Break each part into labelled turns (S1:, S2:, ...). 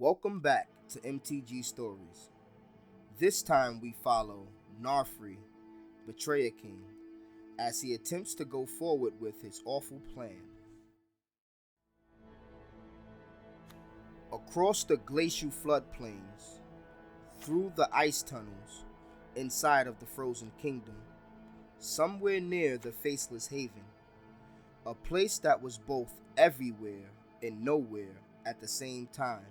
S1: Welcome back to MTG Stories. This time we follow Narfi, Betrayer King, as he attempts to go forward with his awful plan. Across the glacial floodplains, through the ice tunnels, inside of the frozen kingdom, somewhere near the Faceless Haven, a place that was both everywhere and nowhere at the same time.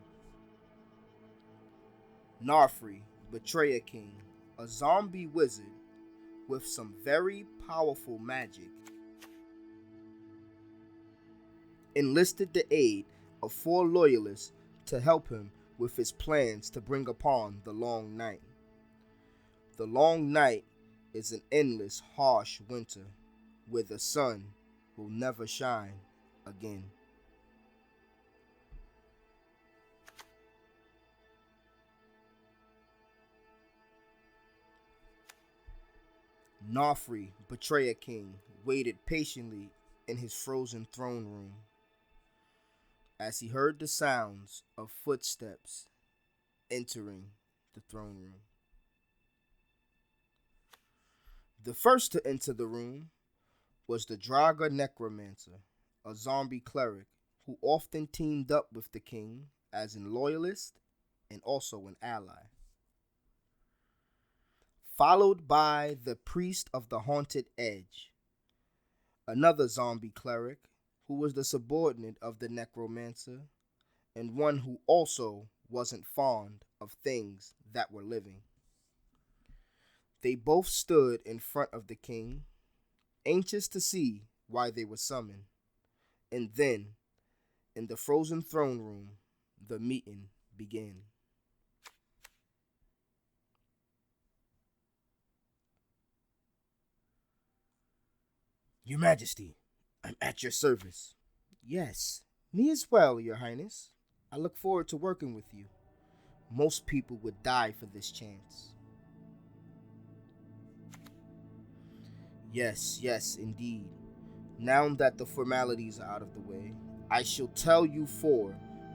S1: Narfi, Betrayer King, a zombie wizard with some very powerful magic, enlisted the aid of 4 Loyalists to help him with his plans to bring upon the Long Night. The Long Night is an endless, harsh winter where the sun will never shine again. Narfi, Betrayer King, waited patiently in his frozen throne room as he heard the sounds of footsteps entering the throne room. The first to enter the room was the Draga Necromancer, a zombie cleric who often teamed up with the king as a loyalist and also an ally. Followed by the priest of the Haunted Edge, another zombie cleric who was the subordinate of the necromancer and one who also wasn't fond of things that were living. They both stood in front of the king, anxious to see why they were summoned, and then, in the frozen throne room, the meeting began. Your Majesty, I'm at your service. Yes, me as well, Your Highness. I look forward to working with you. Most people would die for this chance. Yes, indeed. Now that the formalities are out of the way, I shall tell you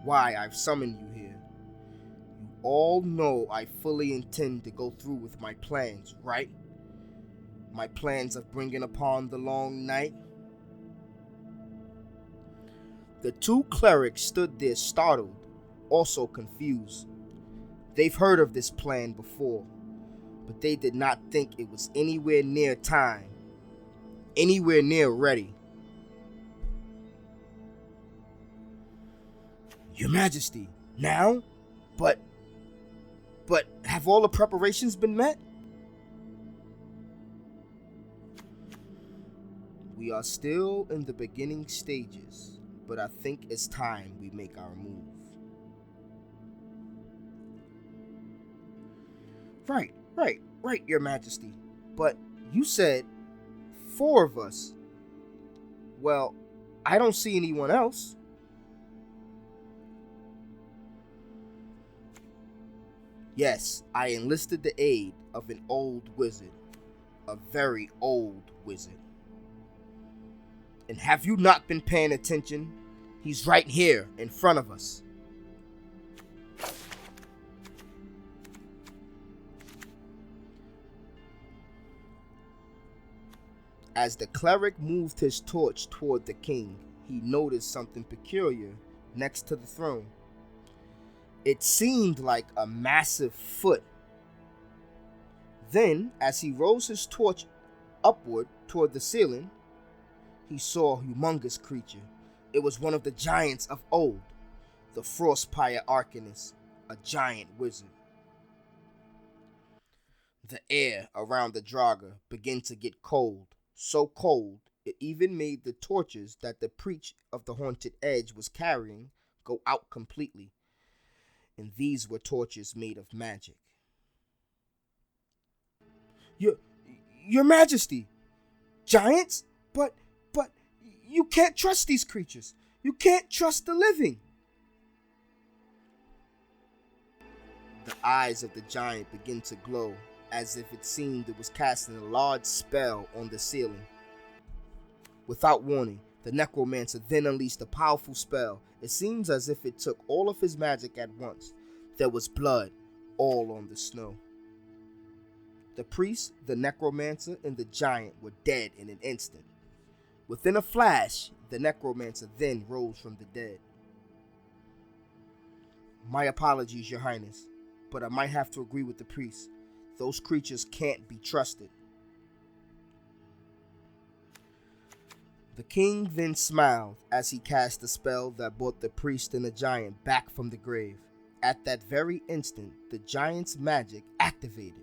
S1: why I've summoned you here. You all know I fully intend to go through with my plans, right? My plans of bringing upon the Long Night. The 2 clerics stood there startled, also confused. They've heard of this plan before, but they did not think it was anywhere near time, anywhere near ready. Your Majesty, now? But have all the preparations been met? We are still in the beginning stages, but I think it's time we make our move. Right, Your Majesty. But you said 4 of us. Well, I don't see anyone else. Yes, I enlisted the aid of an old wizard. A very old wizard. And have you not been paying attention? He's right here in front of us. As the cleric moved his torch toward the king, he noticed something peculiar next to the throne. It seemed like a massive foot. Then, as he rose his torch upward toward the ceiling, he saw a humongous creature. It was one of the giants of old, the Frostpire Arcanist, a giant wizard. The air around the Draga began to get cold, so cold it even made the torches that the priest of the Haunted Edge was carrying go out completely. And these were torches made of magic. Your Majesty, giants? But you can't trust these creatures. You can't trust the living. The eyes of the giant began to glow, as if it seemed it was casting a large spell on the ceiling. Without warning, The necromancer then unleashed a powerful spell. It seems as if it took all of his magic at once. There was blood all on the snow. The priest, the necromancer, and the giant were dead in an instant. Within a flash, the necromancer then rose from the dead. My apologies, Your Highness, but I might have to agree with the priest. Those creatures can't be trusted. The king then smiled as he cast a spell that brought the priest and the giant back from the grave. At that very instant, the giant's magic activated.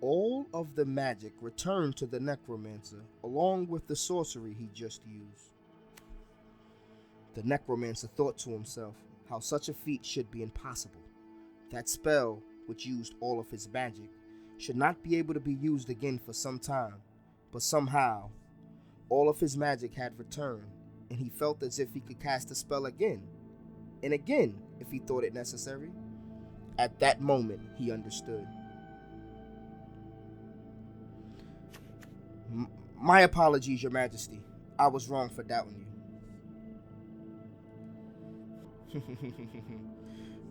S1: All of the magic returned to the necromancer, along with the sorcery he just used. The necromancer thought to himself how such a feat should be impossible. That spell, which used all of his magic, should not be able to be used again for some time, but somehow, all of his magic had returned, and he felt as if he could cast the spell again, and again if he thought it necessary. At that moment, he understood. My apologies, Your Majesty. I was wrong for doubting you.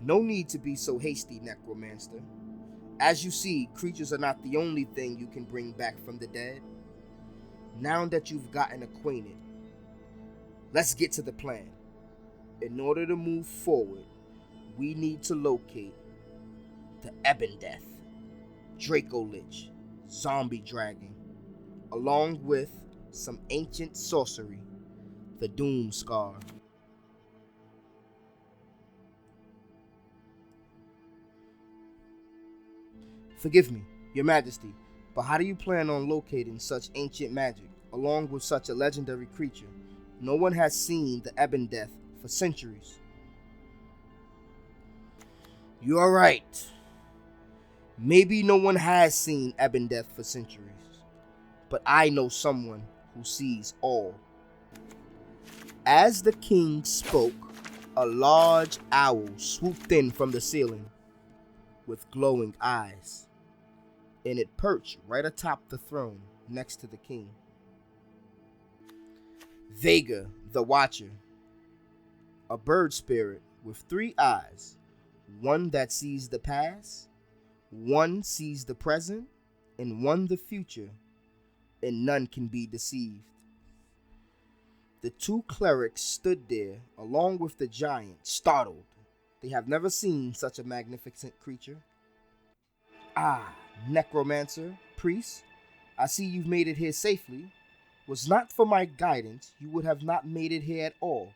S1: No need to be so hasty, Necromancer. As you see, creatures are not the only thing you can bring back from the dead. Now that you've gotten acquainted, let's get to the plan. In order to move forward, we need to locate the Ebondeath, Dracolich, Zombie Dragon, along with some ancient sorcery, the Doom Scar. Forgive me, Your Majesty, but how do you plan on locating such ancient magic, along with such a legendary creature? No one has seen the Ebondeath for centuries. You are right. Maybe no one has seen Ebondeath for centuries, but I know someone who sees all. As the king spoke, a large owl swooped in from the ceiling with glowing eyes, and it perched right atop the throne next to the king. Vega, the Watcher, a bird spirit with 3 eyes, one that sees the past, one sees the present, and one the future, and none can be deceived. The 2 clerics stood there along with the giant, startled. They have never seen such a magnificent creature. Ah, Necromancer, Priest, I see you've made it here safely. Was not for my guidance, you would have not made it here at all.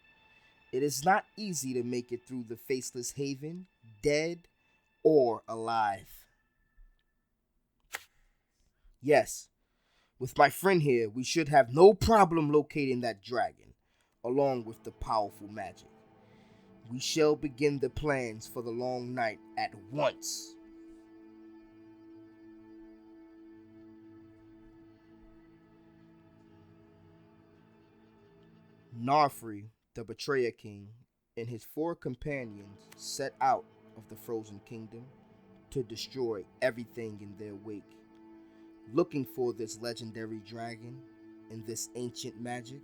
S1: It is not easy to make it through the Faceless Haven, dead or alive. Yes, with my friend here, we should have no problem locating that dragon, along with the powerful magic. We shall begin the plans for the long night at once. Narfi, the Betrayer King, and his 4 companions set out of the Frozen Kingdom to destroy everything in their wake, looking for this legendary dragon and this ancient magic,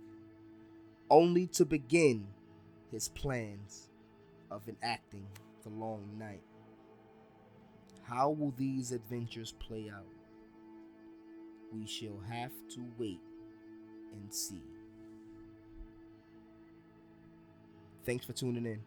S1: only to begin his plans of enacting the long night. How will these adventures play out? We shall have to wait and see. Thanks for tuning in.